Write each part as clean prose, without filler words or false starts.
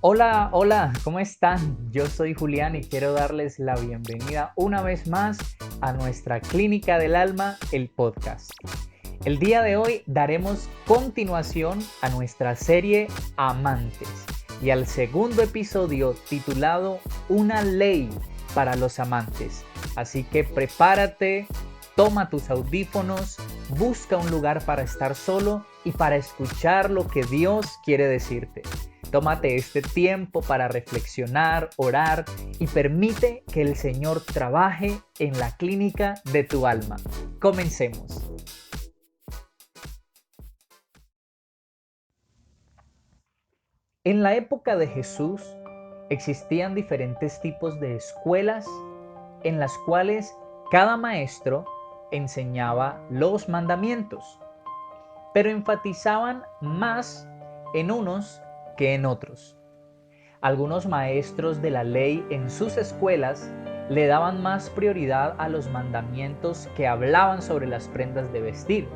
Hola, hola, ¿cómo están? Yo soy Julián y quiero darles la bienvenida una vez más a nuestra Clínica del Alma, el podcast. El día de hoy daremos continuación a nuestra serie Amantes y al segundo episodio titulado Una ley para los amantes. Así que prepárate, toma tus audífonos, busca un lugar para estar solo y para escuchar lo que Dios quiere decirte. Tómate este tiempo para reflexionar, orar y permite que el Señor trabaje en la clínica de tu alma. Comencemos. En la época de Jesús existían diferentes tipos de escuelas en las cuales cada maestro enseñaba los mandamientos, pero enfatizaban más en unos que en otros. Algunos maestros de la ley en sus escuelas le daban más prioridad a los mandamientos que hablaban sobre las prendas de vestir.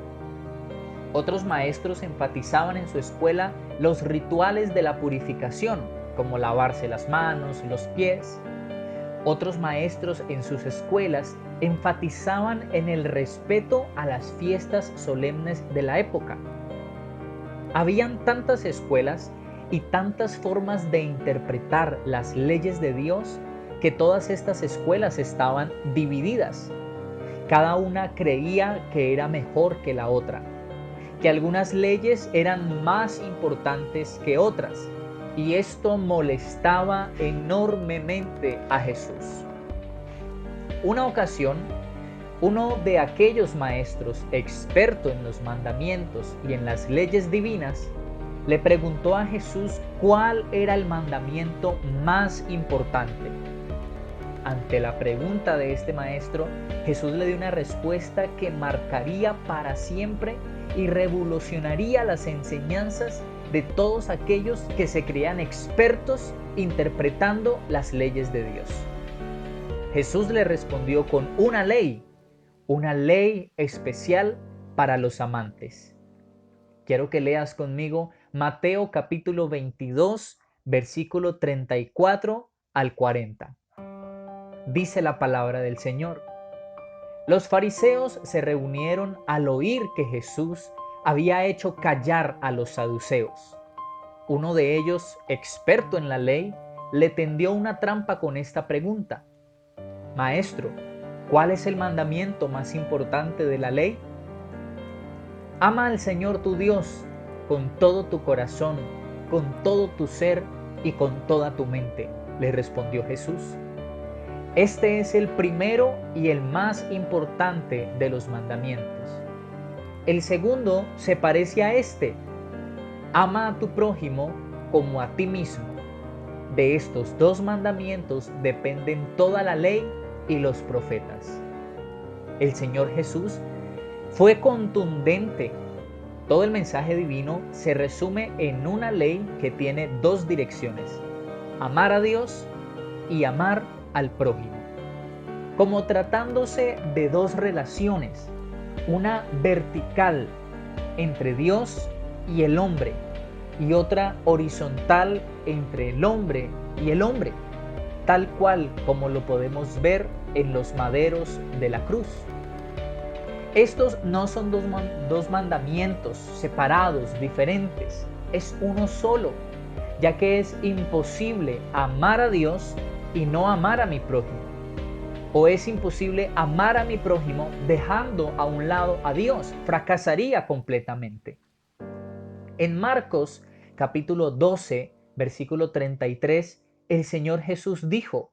Otros maestros enfatizaban en su escuela los rituales de la purificación, como lavarse las manos, los pies. Otros maestros en sus escuelas enfatizaban en el respeto a las fiestas solemnes de la época. Habían tantas escuelas y tantas formas de interpretar las leyes de Dios que todas estas escuelas estaban divididas. Cada una creía que era mejor que la otra, que algunas leyes eran más importantes que otras, y esto molestaba enormemente a Jesús. Una ocasión, uno de aquellos maestros experto en los mandamientos y en las leyes divinas le preguntó a Jesús cuál era el mandamiento más importante. Ante la pregunta de este maestro, Jesús le dio una respuesta que marcaría para siempre y revolucionaría las enseñanzas de todos aquellos que se creían expertos interpretando las leyes de Dios. Jesús le respondió con una ley especial para los amantes. Quiero que leas conmigo Mateo capítulo 22, versículo 34 al 40. Dice la palabra del Señor. Los fariseos se reunieron al oír que Jesús había hecho callar a los saduceos. Uno de ellos, experto en la ley, le tendió una trampa con esta pregunta: Maestro, ¿cuál es el mandamiento más importante de la ley? Ama al Señor tu Dios con todo tu corazón, con todo tu ser y con toda tu mente, le respondió Jesús. Este es el primero y el más importante de los mandamientos. El segundo se parece a este: ama a tu prójimo como a ti mismo. De estos dos mandamientos dependen toda la ley y los profetas. El Señor Jesús fue contundente. Todo el mensaje divino se resume en una ley que tiene dos direcciones: amar a Dios y amar al prójimo. Como tratándose de dos relaciones, una vertical entre Dios y el hombre y otra horizontal entre el hombre y el hombre, tal cual como lo podemos ver en los maderos de la cruz. Estos no son dos mandamientos separados, diferentes, es uno solo, ya que es imposible amar a Dios y no amar a mi prójimo. O es imposible amar a mi prójimo dejando a un lado a Dios, fracasaría completamente. En Marcos capítulo 12, versículo 33, el Señor Jesús dijo: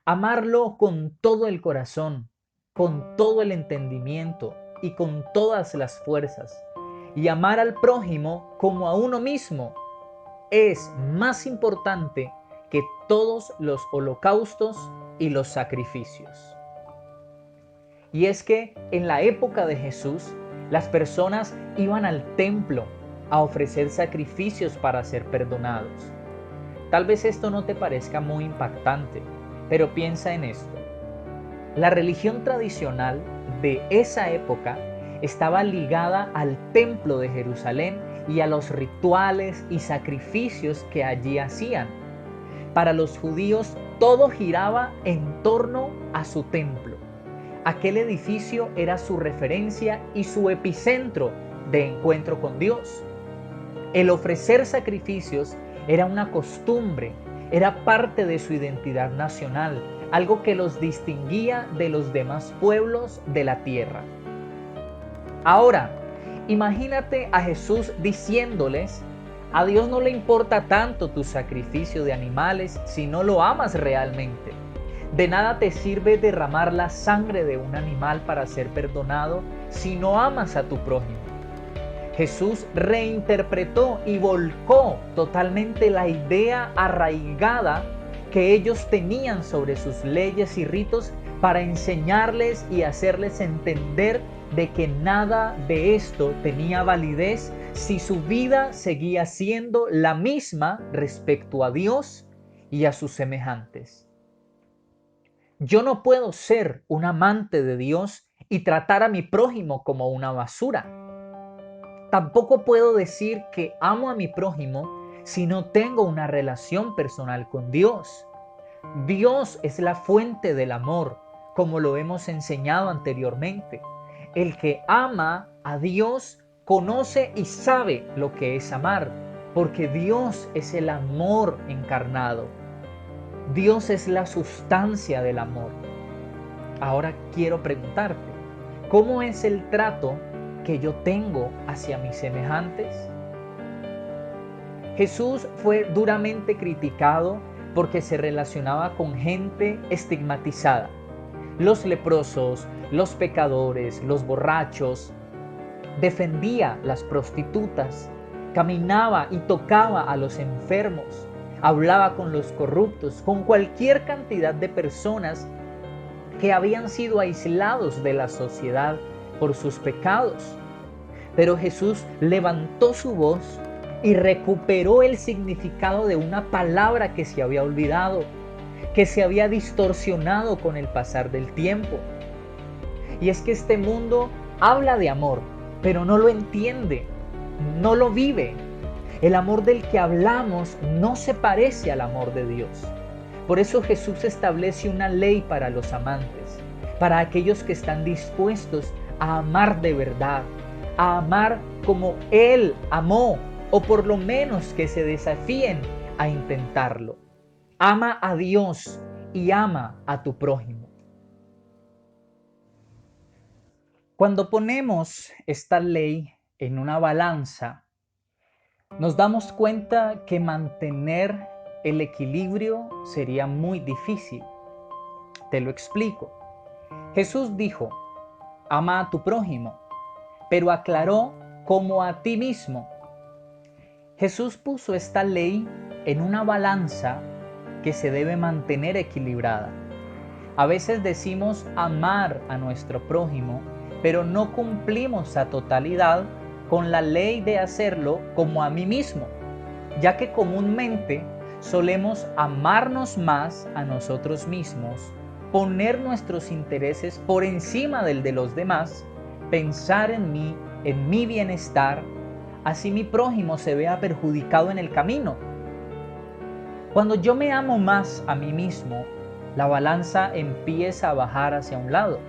amarlo con todo el corazón, con todo el entendimiento y con todas las fuerzas, y amar al prójimo como a uno mismo es más importante que todos los holocaustos y los sacrificios. Y es que en la época de Jesús, las personas iban al templo a ofrecer sacrificios para ser perdonados. Tal vez esto no te parezca muy impactante, pero piensa en esto. La religión tradicional de esa época estaba ligada al templo de Jerusalén y a los rituales y sacrificios que allí hacían. Para los judíos todo giraba en torno a su templo. Aquel edificio era su referencia y su epicentro de encuentro con Dios. El ofrecer sacrificios era una costumbre, era parte de su identidad nacional, algo que los distinguía de los demás pueblos de la tierra. Ahora, imagínate a Jesús diciéndoles: a Dios no le importa tanto tu sacrificio de animales si no lo amas realmente. De nada te sirve derramar la sangre de un animal para ser perdonado si no amas a tu prójimo. Jesús reinterpretó y volcó totalmente la idea arraigada que ellos tenían sobre sus leyes y ritos para enseñarles y hacerles entender de que nada de esto tenía validez si su vida seguía siendo la misma respecto a Dios y a sus semejantes. Yo no puedo ser un amante de Dios y tratar a mi prójimo como una basura. Tampoco puedo decir que amo a mi prójimo si no tengo una relación personal con Dios. Dios es la fuente del amor, como lo hemos enseñado anteriormente. El que ama a Dios conoce y sabe lo que es amar, porque Dios es el amor encarnado. Dios es la sustancia del amor. Ahora quiero preguntarte, ¿cómo es el trato que yo tengo hacia mis semejantes? Jesús fue duramente criticado porque se relacionaba con gente estigmatizada. Los leprosos, los pecadores, los borrachos. Defendía las prostitutas, caminaba y tocaba a los enfermos, hablaba con los corruptos, con cualquier cantidad de personas que habían sido aislados de la sociedad por sus pecados. Pero Jesús levantó su voz y recuperó el significado de una palabra que se había olvidado, que se había distorsionado con el pasar del tiempo. Y es que este mundo habla de amor, pero no lo entiende, no lo vive. El amor del que hablamos no se parece al amor de Dios. Por eso Jesús establece una ley para los amantes, para aquellos que están dispuestos a amar de verdad, a amar como Él amó, o por lo menos que se desafíen a intentarlo. Ama a Dios y ama a tu prójimo. Cuando ponemos esta ley en una balanza, nos damos cuenta que mantener el equilibrio sería muy difícil. Te lo explico. Jesús dijo: ama a tu prójimo, pero aclaró: como a ti mismo. Jesús puso esta ley en una balanza que se debe mantener equilibrada. A veces decimos amar a nuestro prójimo, pero no cumplimos a totalidad con la ley de hacerlo como a mí mismo, ya que comúnmente solemos amarnos más a nosotros mismos, poner nuestros intereses por encima del de los demás, pensar en mí, en mi bienestar, así mi prójimo se vea perjudicado en el camino. Cuando yo me amo más a mí mismo, la balanza empieza a bajar hacia un lado,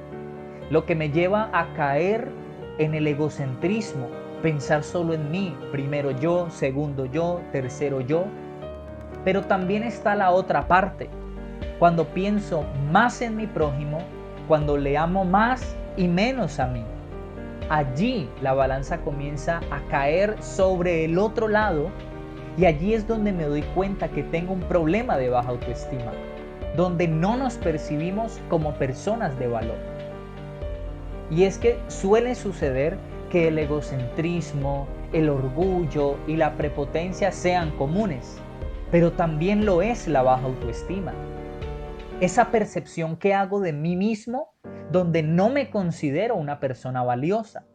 lo que me lleva a caer en el egocentrismo, pensar solo en mí, primero yo, segundo yo, tercero yo. Pero también está la otra parte, cuando pienso más en mi prójimo, cuando le amo más y menos a mí. Allí la balanza comienza a caer sobre el otro lado y allí es donde me doy cuenta que tengo un problema de baja autoestima, donde no nos percibimos como personas de valor. Y es que suele suceder que el egocentrismo, el orgullo y la prepotencia sean comunes, pero también lo es la baja autoestima. Esa percepción que hago de mí mismo, donde no me considero una persona valiosa,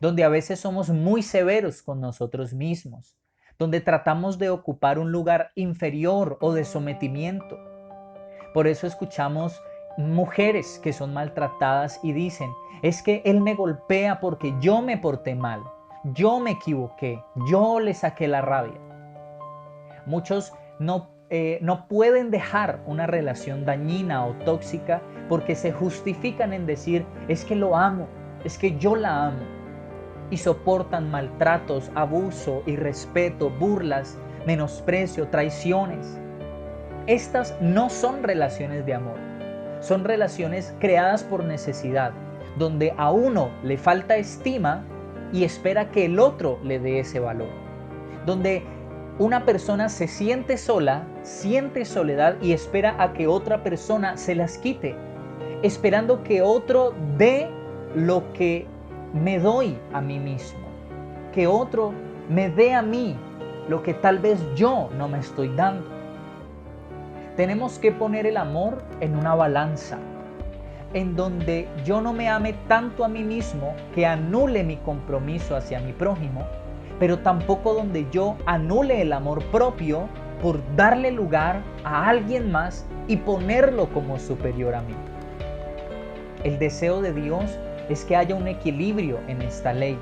donde a veces somos muy severos con nosotros mismos, donde tratamos de ocupar un lugar inferior o de sometimiento. Por eso escuchamos mujeres que son maltratadas y dicen: es que él me golpea porque yo me porté mal, yo me equivoqué, yo le saqué la rabia. Muchos no pueden dejar una relación dañina o tóxica porque se justifican en decir, es que lo amo, es que yo la amo. Y soportan maltratos, abuso, irrespeto, burlas, menosprecio, traiciones. Estas no son relaciones de amor, son relaciones creadas por necesidad, donde a uno le falta estima y espera que el otro le dé ese valor. Donde una persona se siente sola, siente soledad y espera a que otra persona se las quite, esperando que otro dé lo que me doy a mí mismo, que otro me dé a mí lo que tal vez yo no me estoy dando. Tenemos que poner el amor en una balanza, en donde yo no me ame tanto a mí mismo que anule mi compromiso hacia mi prójimo, pero tampoco donde yo anule el amor propio por darle lugar a alguien más y ponerlo como superior a mí. El deseo de Dios es que haya un equilibrio en esta ley.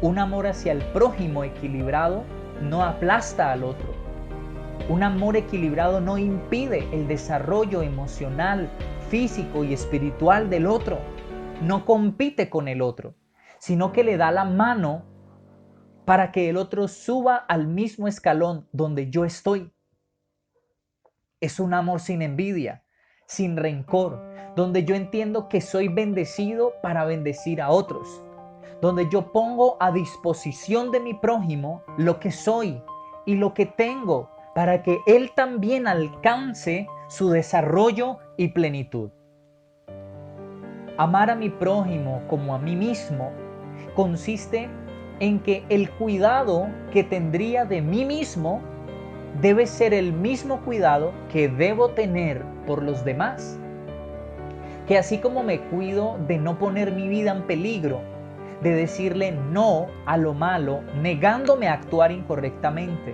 Un amor hacia el prójimo equilibrado no aplasta al otro. Un amor equilibrado no impide el desarrollo emocional, físico y espiritual del otro. No compite con el otro, sino que le da la mano para que el otro suba al mismo escalón donde yo estoy. Es un amor sin envidia, sin rencor, donde yo entiendo que soy bendecido para bendecir a otros, donde yo pongo a disposición de mi prójimo lo que soy y lo que tengo para que él también alcance su desarrollo y plenitud. Amar a mi prójimo como a mí mismo consiste en que el cuidado que tendría de mí mismo debe ser el mismo cuidado que debo tener por los demás. Que así como me cuido de no poner mi vida en peligro, de decirle no a lo malo, negándome a actuar incorrectamente,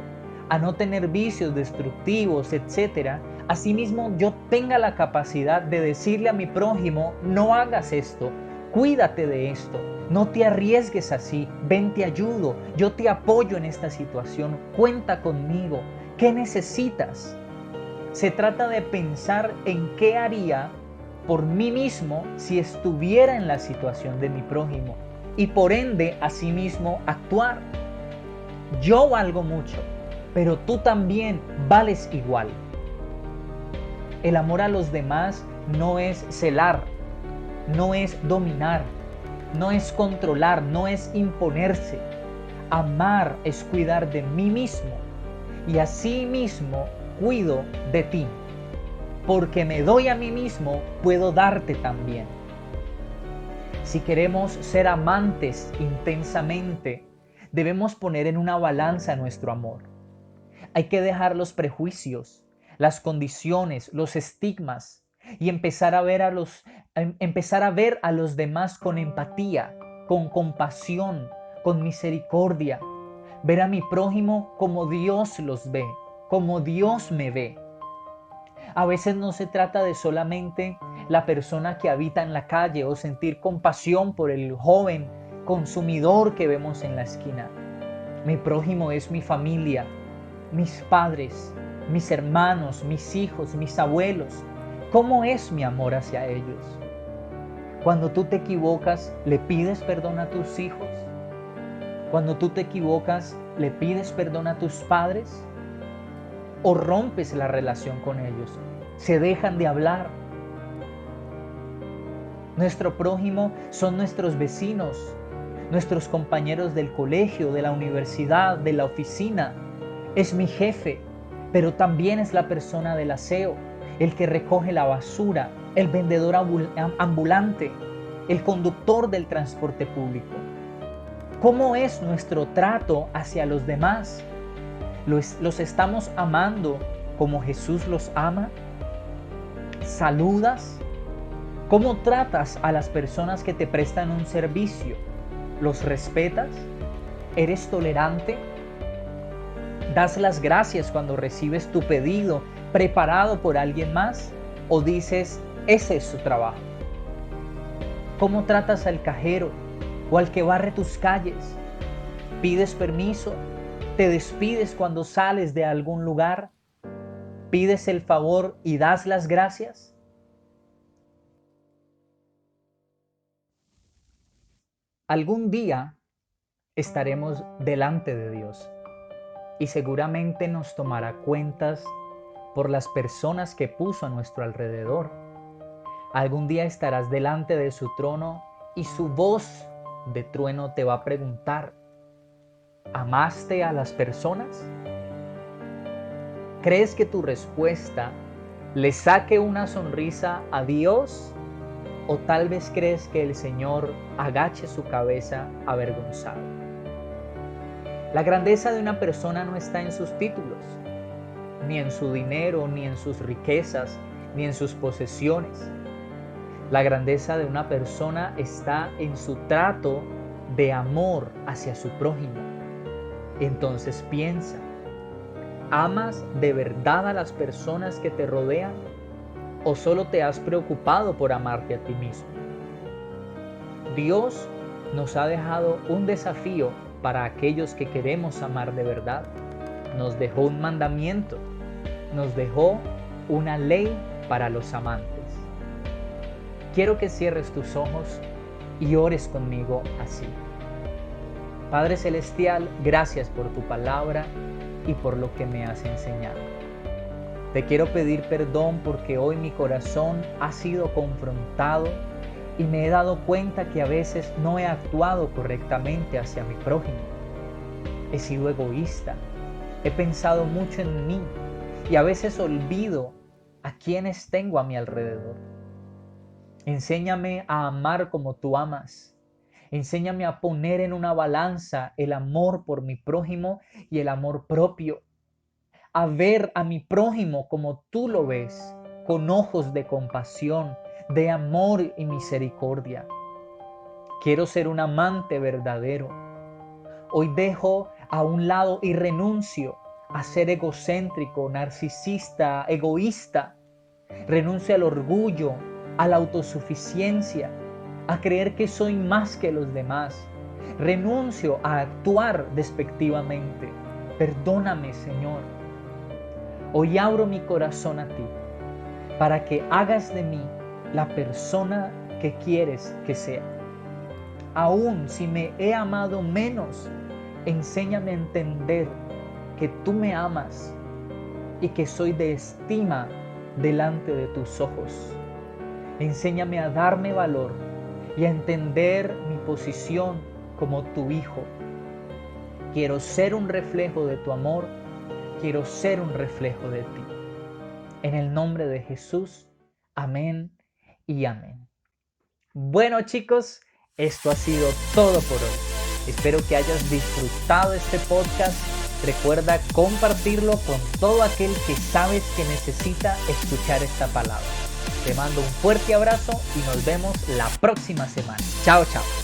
a no tener vicios destructivos, etc., asimismo yo tenga la capacidad de decirle a mi prójimo, no hagas esto, cuídate de esto, no te arriesgues así, ven te ayudo, yo te apoyo en esta situación, cuenta conmigo, ¿qué necesitas? Se trata de pensar en qué haría por mí mismo si estuviera en la situación de mi prójimo y por ende asimismo actuar. Yo valgo mucho, pero tú también vales igual. El amor a los demás no es celar, no es dominar, no es controlar, no es imponerse. Amar es cuidar de mí mismo y así mismo cuido de ti. Porque me doy a mí mismo, puedo darte también. Si queremos ser amantes intensamente, debemos poner en una balanza nuestro amor. Hay que dejar los prejuicios, las condiciones, los estigmas y empezar a ver a los demás con empatía, con compasión, con misericordia. Ver a mi prójimo como Dios los ve, como Dios me ve. A veces no se trata de solamente la persona que habita en la calle o sentir compasión por el joven consumidor que vemos en la esquina. Mi prójimo es mi familia, mis padres, mis hermanos, mis hijos, mis abuelos. ¿Cómo es mi amor hacia ellos? Cuando tú te equivocas, ¿le pides perdón a tus hijos? Cuando tú te equivocas, ¿le pides perdón a tus padres? ¿O rompes la relación con ellos? ¿Se dejan de hablar? Nuestro prójimo son nuestros vecinos, nuestros compañeros del colegio, de la universidad, de la oficina. Es mi jefe, pero también es la persona del aseo, el que recoge la basura, el vendedor ambulante, el conductor del transporte público. ¿Cómo es nuestro trato hacia los demás? ¿Los estamos amando como Jesús los ama? ¿Saludas? ¿Cómo tratas a las personas que te prestan un servicio? ¿Los respetas? ¿Eres tolerante? ¿Das las gracias cuando recibes tu pedido preparado por alguien más? ¿O dices, ese es su trabajo? ¿Cómo tratas al cajero o al que barre tus calles? ¿Pides permiso? ¿Te despides cuando sales de algún lugar? ¿Pides el favor y das las gracias? Algún día estaremos delante de Dios y seguramente nos tomará cuentas por las personas que puso a nuestro alrededor. Algún día estarás delante de su trono y su voz de trueno te va a preguntar: ¿amaste a las personas? ¿Crees que tu respuesta le saque una sonrisa a Dios? ¿O tal vez crees que el Señor agache su cabeza avergonzado? La grandeza de una persona no está en sus títulos, ni en su dinero, ni en sus riquezas, ni en sus posesiones. La grandeza de una persona está en su trato de amor hacia su prójimo. Entonces piensa, ¿amas de verdad a las personas que te rodean? ¿O solo te has preocupado por amarte a ti mismo? Dios nos ha dejado un desafío para aquellos que queremos amar de verdad. Nos dejó un mandamiento, nos dejó una ley para los amantes. Quiero que cierres tus ojos y ores conmigo así. Padre Celestial, gracias por tu palabra y por lo que me has enseñado. Te quiero pedir perdón porque hoy mi corazón ha sido confrontado y me he dado cuenta que a veces no he actuado correctamente hacia mi prójimo. He sido egoísta, he pensado mucho en mí y a veces olvido a quienes tengo a mi alrededor. Enséñame a amar como tú amas. Enséñame a poner en una balanza el amor por mi prójimo y el amor propio. A ver a mi prójimo como tú lo ves, con ojos de compasión, de amor y misericordia. Quiero ser un amante verdadero. Hoy dejo a un lado y renuncio a ser egocéntrico, narcisista, egoísta. Renuncio al orgullo, a la autosuficiencia, a creer que soy más que los demás. Renuncio a actuar despectivamente. Perdóname, Señor. Hoy abro mi corazón a ti para que hagas de mí la persona que quieres que sea. Aún si me he amado menos, enséñame a entender que tú me amas y que soy de estima delante de tus ojos. Enséñame a darme valor y a entender mi posición como tu hijo. Quiero ser un reflejo de tu amor. Quiero ser un reflejo de ti. En el nombre de Jesús, amén y amén. Bueno, chicos, esto ha sido todo por hoy. Espero que hayas disfrutado este podcast. Recuerda compartirlo con todo aquel que sabes que necesita escuchar esta palabra. Te mando un fuerte abrazo y nos vemos la próxima semana. Chao, chao.